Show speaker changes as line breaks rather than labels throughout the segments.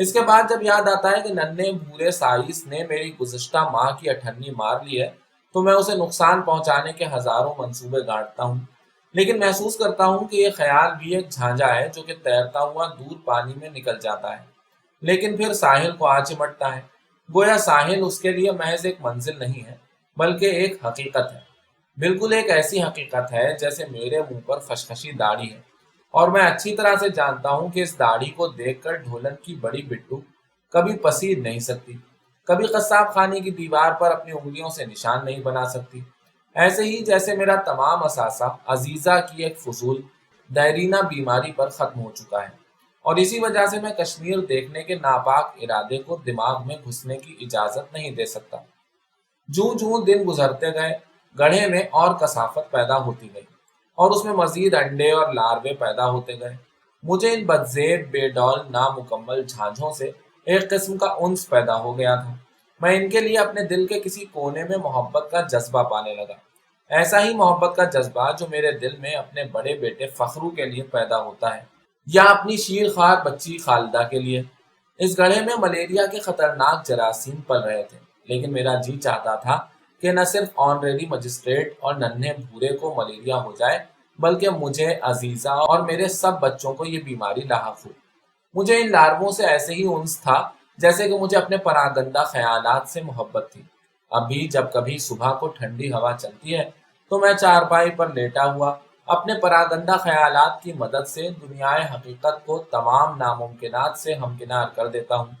اس کے بعد جب یاد آتا ہے کہ ننھے بھورے سائس نے میری گزشتہ ماہ کی اٹھنی مار لی ہے تو میں اسے نقصان پہنچانے کے ہزاروں منصوبے گاڑتا ہوں، لیکن محسوس کرتا ہوں کہ یہ خیال بھی ایک جھانجا ہے جو کہ تیرتا ہوا دور پانی میں نکل جاتا ہے لیکن پھر ساحل کو آ چمٹتا ہے۔ گویا ساحل اس کے لیے محض ایک منزل نہیں ہے بلکہ ایک حقیقت ہے، بالکل ایک ایسی حقیقت ہے جیسے میرے منہ پر خشخشی داڑھی ہے، اور میں اچھی طرح سے جانتا ہوں کہ اس داڑھی کو دیکھ کر ڈھولن کی بڑی بٹو کبھی پسیر نہیں سکتی، کبھی قصاب خانے کی دیوار پر اپنی انگلیوں سے نشان نہیں بنا سکتی، ایسے ہی جیسے میرا تمام اثاثہ عزیزہ کی ایک فضول دیرینہ بیماری پر ختم ہو چکا ہے، اور اسی وجہ سے میں کشمیر دیکھنے کے ناپاک ارادے کو دماغ میں گھسنے کی اجازت نہیں دے سکتا۔ جوں جوں دن گزرتے گئے گڑھے میں اور کثافت پیدا ہوتی گئی اور اس میں مزید انڈے اور لاروے پیدا ہوتے گئے۔ مجھے ان بدزیب بے ڈول نامکمل جھانجھوں سے ایک قسم کا انس پیدا ہو گیا تھا۔ میں ان کے لیے اپنے دل کے کسی کونے میں محبت کا جذبہ پانے لگا، ایسا ہی محبت کا جذبہ جو میرے دل میں اپنے بڑے بیٹے فخرو کے لیے پیدا ہوتا ہے یا اپنی شیر خوار بچی خالدہ کے لیے۔ اس گڑھے میں ملیریا کے خطرناک جراثیم پل رہے تھے، لیکن میرا جی چاہتا تھا کہ نہ صرف آنریری مجسٹریٹ اور ننھے بھورے کو ملیریا ہو جائے بلکہ مجھے، عزیزہ اور میرے سب بچوں کو یہ بیماری لاحق ہو۔ مجھے ان لارووں سے ایسے ہی انس تھا جیسے کہ مجھے اپنے پراگندہ خیالات سے محبت تھی۔ ابھی جب کبھی صبح کو ٹھنڈی ہوا چلتی ہے تو میں چارپائی پر لیٹا ہوا اپنے پراگندہ خیالات کی مدد سے دنیائے حقیقت کو تمام ناممکنات سے ہمکنار کر دیتا ہوں۔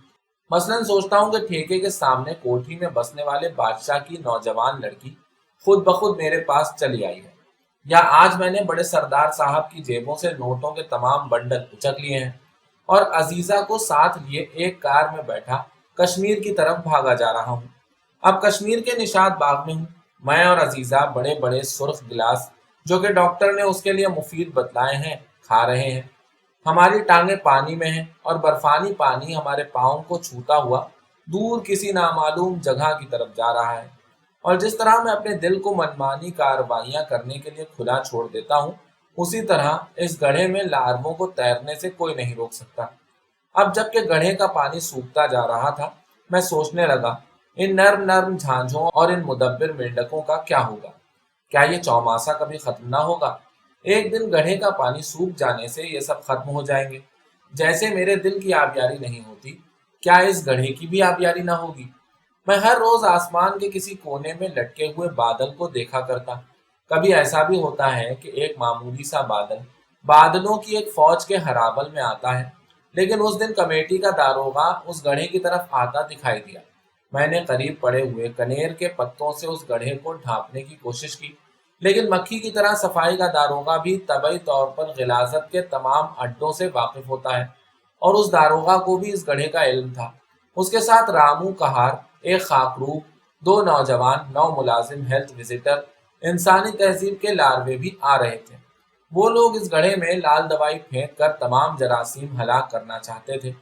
مثلاً سوچتا ہوں کہ ٹھیکے کے سامنے کوٹھی میں بسنے والے بادشاہ کی نوجوان لڑکی خود بخود میرے پاس چلی آئی ہے، یا آج میں نے بڑے سردار صاحب کی جیبوں سے نوٹوں کے تمام بنڈل اچک لیے ہیں اور عزیزہ کو ساتھ لیے ایک کار میں بیٹھا کشمیر کی طرف بھاگا جا رہا ہوں۔ اب کشمیر کے نشاد باغ میں ہوں، میں اور عزیزہ بڑے بڑے سرخ گلاس جو کہ ڈاکٹر نے اس کے لیے مفید بتلائے ہیں کھا رہے ہیں۔ ہماری ٹانگیں پانی میں ہیں اور برفانی پانی ہمارے پاؤں کو چھوتا ہوا دور کسی نامعلوم جگہ کی طرف جا رہا ہے، اور جس طرح میں اپنے دل کو منمانی کارروائیاں کرنے کے لیے کھلا چھوڑ دیتا ہوں، اسی طرح اس گڑھے میں لارووں کو تیرنے سے کوئی نہیں روک سکتا۔ اب جب کہ گڑھے کا پانی سوکھتا جا رہا تھا، میں سوچنے لگا ان نرم نرم جھانجھوں اور ان مدبر مینڈکوں کا کیا ہوگا؟ کیا یہ چوماسا کبھی ختم نہ ہوگا؟ ایک دن گڑھے کا پانی سوکھ جانے سے یہ سب ختم ہو جائیں گے، جیسے میرے دل کی آبیاری نہیں ہوتی، کیا اس گڑھے کی بھی آبیاری نہ ہوگی؟ میں ہر روز آسمان کے کسی کونے میں لٹکے ہوئے بادل کو دیکھا کرتا۔ کبھی ایسا بھی ہوتا ہے کہ ایک معمولی سا بادل بادلوں کی ایک فوج کے ہرابل میں آتا ہے، لیکن اس دن کمیٹی کا داروغہ اس گڑھے کی طرف آتا دکھائی دیا۔ میں نے قریب پڑے ہوئے کنیر کے پتوں سے اس گڑھے کو ڈھانپنے کی کوشش کی، لیکن مکھی کی طرح صفائی کا داروغہ بھی طبعی طور پر غلاظت کے تمام اڈوں سے واقف ہوتا ہے، اور اس داروغہ کو بھی اس گڑھے کا علم تھا۔ اس کے ساتھ رامو کہار، ایک خاکروب، دو نوجوان نو ملازم ہیلتھ وزٹر، انسانی تہذیب کے لاروے بھی آ رہے تھے۔ وہ لوگ اس گڑھے میں لال دوائی پھینک کر تمام جراثیم ہلاک کرنا چاہتے تھے۔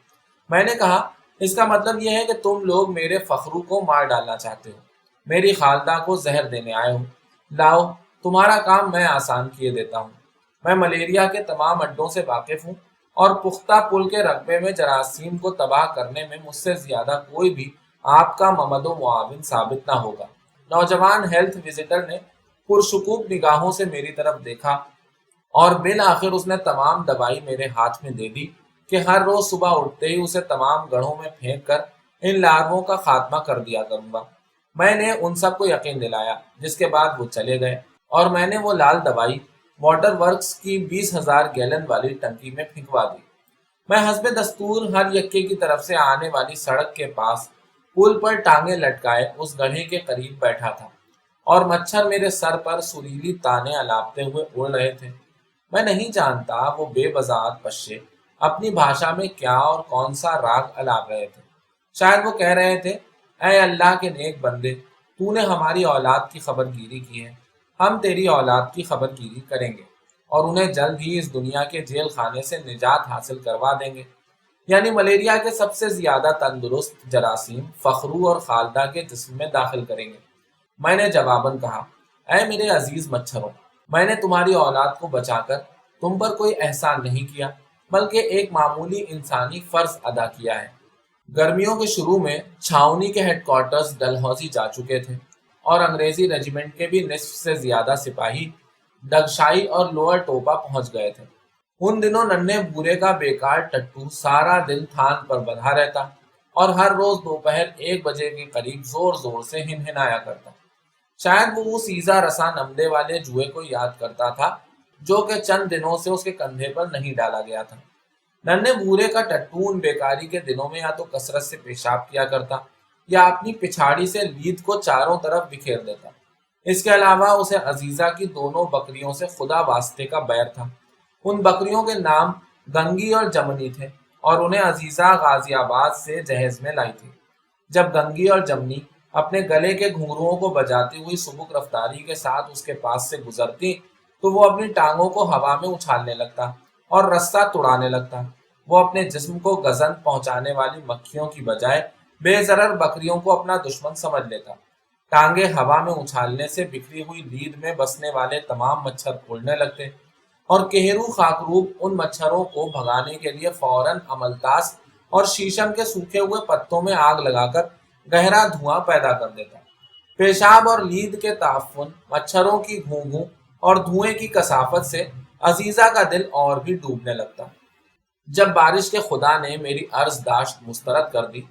میں نے کہا، اس کا مطلب یہ ہے کہ تم لوگ میرے فخرو کو مار ڈالنا چاہتے ہو، میری خالدہ کو زہر دینے آئے ہو۔ لاؤ، تمہارا کام میں آسان کیے دیتا ہوں۔ میں ملیریا کے تمام اڈوں سے واقف ہوں، اور پختہ پل کے رقبے میں جراثیم کو تباہ کرنے میں مجھ سے زیادہ کوئی بھی آپ کا ممد و معاون ثابت نہ ہوگا۔ نوجوان ہیلتھ وزٹر نے پرشکوک نگاہوں سے میری طرف دیکھا، اور بالآخر اس نے تمام دوائی میرے ہاتھ میں دے دی کہ ہر روز صبح اٹھتے ہی اسے تمام گڑھوں میں پھینک کر ان لارووں کا خاتمہ کر دیا کروں گا۔ میں نے ان سب کو یقین دلایا، جس کے بعد وہ چلے گئے، اور میں نے وہ لال دوائی واٹر ورکس کی 20,000 گیلن والی ٹنکی میں پھینکوا دی۔ میں حسب دستور ہر یکے کی طرف سے آنے والی سڑک کے پاس پل پر ٹانگیں لٹکائے اس گڑھے کے قریب بیٹھا تھا، اور مچھر میرے سر پر سریلی تانے الاپتے ہوئے اڑ رہے تھے۔ میں نہیں جانتا وہ بے وضاحت پشے اپنی بھاشا میں کیا اور کون سا راگ الاپ رہے تھے۔ شاید وہ کہہ رہے تھے، اے اللہ کے نیک بندے، تو نے ہماری اولاد کی خبر گیری کی ہے، ہم تیری اولاد کی خبر گیری کریں گے اور انہیں جلد ہی اس دنیا کے جیل خانے سے نجات حاصل کروا دیں گے۔ یعنی ملیریا کے سب سے زیادہ تندرست جراثیم فخرو اور خالدہ کے جسم میں داخل کریں گے۔ میں نے جواباً کہا، اے میرے عزیز مچھروں، میں نے تمہاری اولاد کو بچا کر تم پر کوئی احسان نہیں کیا، بلکہ ایک معمولی انسانی فرض ادا کیا ہے۔ گرمیوں کے شروع میں چھاؤنی کے ہیڈ کوارٹرز ڈلہوزی جا چکے تھے اور انگریزی ریجیمنٹ کے بھی نصف سے زیادہ سپاہی ڈگشائی اور لوئر ٹوپا پہنچ گئے تھے۔ ان دنوں ننھے بھورے کا بیکار ٹٹو سارا دن تھان پر بندھا رہتا اور ہر روز دوپہر 1 بجے کے قریب زور زور سے ہنہنایا کرتا۔ شاید وہ اس ایزا رساں نمدے والے جوئے کو یاد کرتا تھا جو کہ چند دنوں سے اس کے کندھے پر نہیں ڈالا گیا تھا۔ ننھے بھورے کا ٹٹو ان بیکاری کے دنوں میں یا تو کثرت سے پیشاب کیا کرتا یا اپنی پچھاڑی سے لید کو چاروں طرف بکھیر دیتا۔ اس کے علاوہ اسے عزیزہ کی دونوں بکریوں سے خدا واسطے کا بیر تھا۔ ان بکریوں کے نام گنگی اور جمنی تھے اور انہیں عزیزہ غازی آباد سے جہیز میں لائی تھی۔ جب گنگی اور جمنی اپنے گلے کے گھنگروؤں کو بجاتی ہوئی سبک رفتاری کے ساتھ اس کے پاس سے گزرتی تو وہ اپنی ٹانگوں کو ہوا میں اچھالنے لگتا اور رسہ توڑانے لگتا۔ وہ اپنے جسم کو گزن پہنچانے والی مکھیوں کی بجائے بے ضرر بکریوں کو اپنا دشمن سمجھ لیتا۔ ٹانگیں ہوا میں اچھالنے سے بکھری ہوئی لید میں بسنے والے تمام مچھر اڑنے لگتے اور کہرو خاکروب ان مچھروں کو بھگانے کے لیے فوراً عملتاس اور شیشم کے سوکھے ہوئے پتوں میں آگ لگا کر گہرا دھواں پیدا کر دیتا۔ پیشاب اور لید کے تعفن، مچھروں کی گھوں گھوں اور دھوئیں کی کثافت سے عزیزہ کا دل اور بھی ڈوبنے لگتا۔ جب بارش کے خدا نے میری عرض داشت مسترد کر دی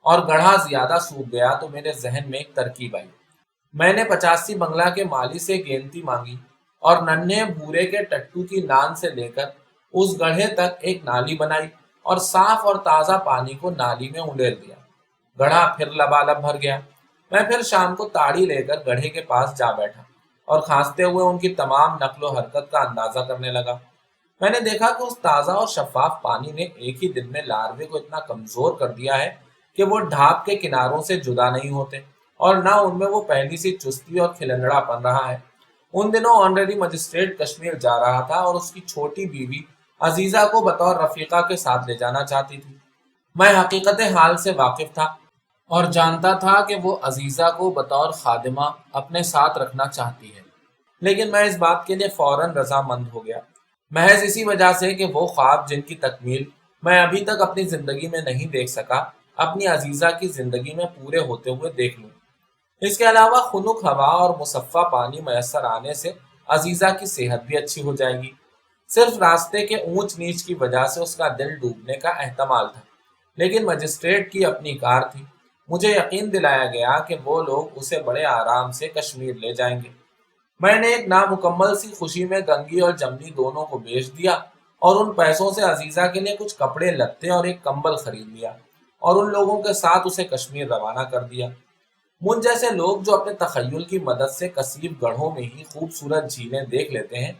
اور گڑھا زیادہ سوکھ گیا تو میرے ذہن میں ایک ترکیب آئی۔ میں نے 85 بنگلہ کے مالی سے گینتی مانگی اور ننھے بھورے کے ٹٹو کی نان سے لے کر اس گڑھے تک ایک نالی بنائی اور صاف اور تازہ پانی کو نالی میں انڈیل دیا۔ گڑھا پھر لبالب بھر گیا۔ میں پھر شام کو تاڑی لے کر گڑھے کے پاس جا بیٹھا اور کھانستے ہوئے ان کی تمام نقل و حرکت کا اندازہ کرنے لگا۔ میں نے دیکھا کہ اس تازہ اور شفاف پانی نے ایک ہی دن میں لاروے کو اتنا کمزور کر دیا ہے کہ وہ ڈھاپ کے کناروں سے جدا نہیں ہوتے اور نہ ان میں وہ پہلی سی چستی اور کھلنڑا پن رہا ہے۔ ان دنوں آنریری مجسٹریٹ کشمیر جا رہا تھا اور اس کی چھوٹی بیوی عزیزہ کو بطور رفیقہ کے ساتھ لے جانا چاہتی تھی۔ میں حقیقت حال سے واقف تھا اور جانتا تھا کہ وہ عزیزہ کو بطور خادمہ اپنے ساتھ رکھنا چاہتی ہے، لیکن میں اس بات کے لیے فوراً رضامند ہو گیا، محض اسی وجہ سے کہ وہ خواب جن کی تکمیل میں ابھی تک اپنی زندگی میں نہیں دیکھ سکا اپنی عزیزہ کی زندگی میں پورے ہوتے ہوئے دیکھ لوں۔ اس کے علاوہ خنک ہوا اور مصفا پانی میسر آنے سے عزیزہ کی صحت بھی اچھی ہو جائے گی۔ صرف راستے کے اونچ نیچ کی وجہ سے اس کا دل ڈوبنے کا احتمال تھا، لیکن مجسٹریٹ کی اپنی کار تھی۔ مجھے یقین دلایا گیا کہ وہ لوگ اسے بڑے آرام سے کشمیر لے جائیں گے۔ میں نے ایک نامکمل سی خوشی میں گنگی اور جمنی دونوں کو بیچ دیا اور ان پیسوں سے عزیزہ کے لیے کچھ کپڑے لتے اور ایک کمبل خرید لیا اور ان لوگوں کے ساتھ اسے کشمیر روانہ کر دیا۔ مجھ جیسے لوگ جو اپنے تخیل کی مدد سے کثیر گڑھوں میں ہی خوبصورت جھیلیں دیکھ لیتے ہیں،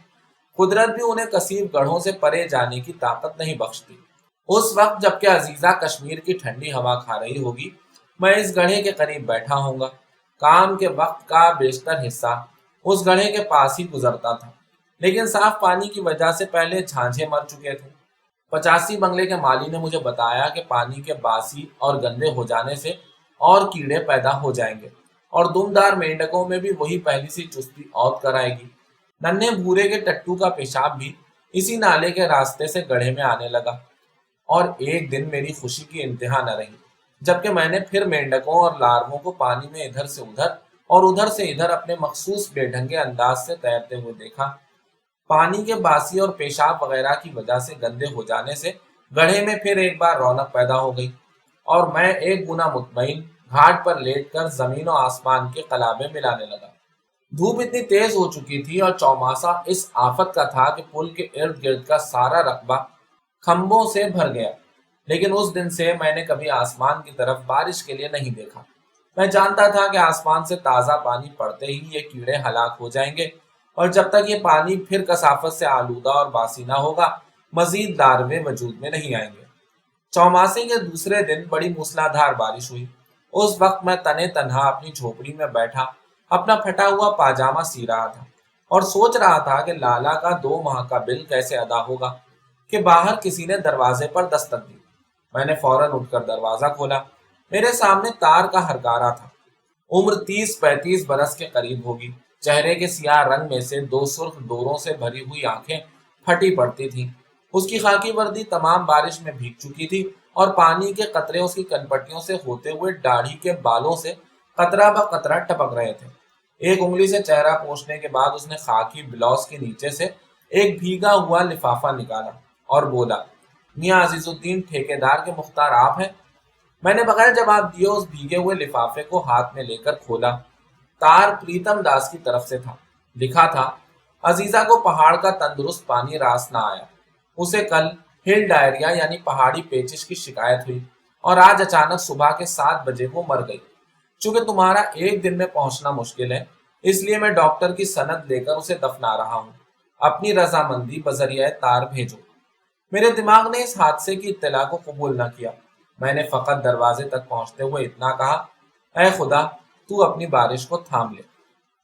قدرت بھی انہیں کثیر گڑھوں سے پرے جانے کی طاقت نہیں بخشتی۔ اس وقت جبکہ عزیزہ کشمیر کی ٹھنڈی ہوا کھا رہی ہوگی، میں اس گڑھے کے قریب بیٹھا ہوں گا۔ کام کے وقت کا بیشتر حصہ اس گڑھے کے پاس ہی گزرتا تھا، لیکن صاف پانی کی وجہ سے پہلے جھانجھے مر چکے تھے۔ 85 بنگلے کے مالی نے مجھے بتایا کہ پانی کے باسی اور گندے ہو جانے سے اور کیڑے پیدا ہو جائیں گے اور دمدار مینڈکوں میں بھی وہی پہلی سی چستی عود کر آئے گی۔ ننھے بھورے کے ٹٹو کا پیشاب بھی اسی نالے کے راستے سے گڑھے میں آنے لگا اور ایک دن میری خوشی کی انتہا نہ رہی جبکہ میں نے پھر مینڈکوں اور لارووں کو پانی میں ادھر سے ادھر اور ادھر سے ادھر اپنے مخصوص بے ڈھنگے انداز سے تیرتے ہوئے دیکھا۔ پانی کے باسی اور پیشاب وغیرہ کی وجہ سے گندے ہو جانے سے گڑھے میں پھر ایک بار رونق پیدا ہو گئی اور میں ایک گنا مطمئن گھاٹ پر لیٹ کر زمین و آسمان کے قلابے ملانے لگا۔ دھوپ اتنی تیز ہو چکی تھی اور چوماسا اس آفت کا تھا کہ پل کے ارد گرد کا سارا رقبہ کھمبوں سے بھر گیا، لیکن اس دن سے میں نے کبھی آسمان کی طرف بارش کے لیے نہیں دیکھا۔ میں جانتا تھا کہ آسمان سے تازہ پانی پڑتے ہی یہ کیڑے ہلاک ہو جائیں گے اور جب تک یہ پانی پھر کثافت سے آلودہ اور باسی نہ ہوگا مزید لاروے وجود میں نہیں آئیں گے۔ چوماسے کے دوسرے دن بڑی موسلادھار بارش ہوئی۔ اس وقت میں تنے تنہا اپنی جھوپڑی میں بیٹھا اپنا پھٹا ہوا پاجامہ سی رہا تھا اور سوچ رہا تھا کہ لالا کا 2 ماہ کا بل کیسے ادا ہوگا کہ باہر کسی نے دروازے پر دستک دی۔ میں نے فوراً اٹھ کر دروازہ کھولا۔ میرے سامنے تار کا ہرکارا تھا۔ عمر 30-35 برس کے قریب ہوگی۔ چہرے کے سیاہ رنگ میں سے 2 سرخ ڈوروں سے بھری ہوئی آنکھیں پھٹی پڑتی تھیں۔ اس کی خاکی وردی تمام بارش میں بھیگ چکی تھی اور پانی کے قطرے اس کی کنپٹیوں سے ہوتے ہوئے داڑھی کے بالوں سے قطرہ بہ قطرہ ٹپک رہے تھے۔ ایک انگلی سے چہرہ پوچھنے کے بعد اس نے خاکی بلاؤز کے نیچے سے ایک بھیگا ہوا لفافہ نکالا اور بولا، میاں عزیز الدین ٹھیکیدار کے مختار آپ ہیں؟ میں نے بغیر جواب دیے اس بھیگے ہوئے لفافے کو ہاتھ میں لے کر کھولا۔ تار پریتم داس کی طرف سے تھا۔ لکھا تھا، عزیزہ کو پہاڑ کا تندرست پانی راس نہ آیا۔ اسے کل ہل ڈائریا یعنی پہاڑی پیچش کی شکایت ہوئی اور آج اچانک صبح کے 7 بجے وہ مر گئی۔ چونکہ تمہارا ایک دن میں پہنچنا مشکل ہے، اس لیے میں ڈاکٹر کی سند لے کر اسے دفنا رہا ہوں۔ اپنی رضامندی بذریعہ تار بھیجو۔ میرے دماغ نے اس حادثے کی اطلاع کو قبول نہ کیا۔ میں نے فقط دروازے تک پہنچتے ہوئے اتنا کہا، اے خدا، تو اپنی بارش کو تھام لے۔